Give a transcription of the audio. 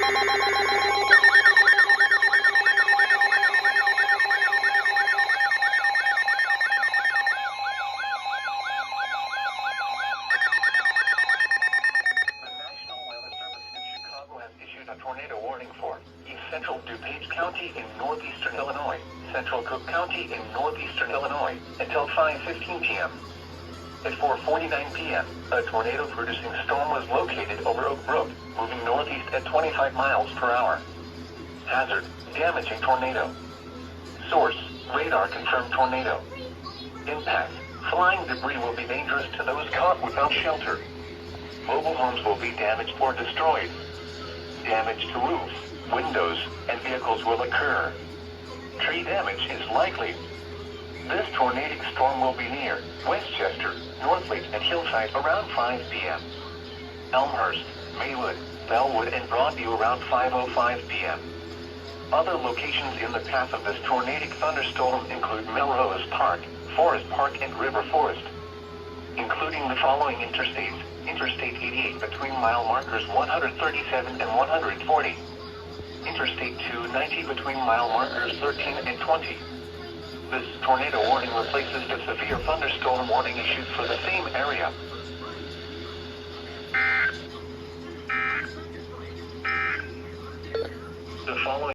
A tornado warning for East Central DuPage County in northeastern Illinois, Central Cook County in northeastern Illinois, until 5:15 p.m. At 4:49 p.m., a tornado-producing storm was located over Oak Brook, moving northeast at 25 miles per hour. Hazard: damaging tornado. Source: radar confirmed tornado. Impact: flying debris will be dangerous to those caught without shelter. Mobile homes will be damaged or destroyed. Damage to roofs, windows, and vehicles will occur. Tree damage is likely. This tornadic storm will be near Westchester, Northleaf, and Hillside around 5 p.m. Elmhurst, Maywood, Bellwood, and Broadview around 5:05 p.m. Other locations in the path of this tornadic thunderstorm include Melrose Park, Forest Park, and River Forest, including the following interstates: Interstate 88 between mile markers 137 and 140. Interstate 290 between mile markers 13 and 20. This tornado warning replaces the severe thunderstorm warning issued for the same area. The following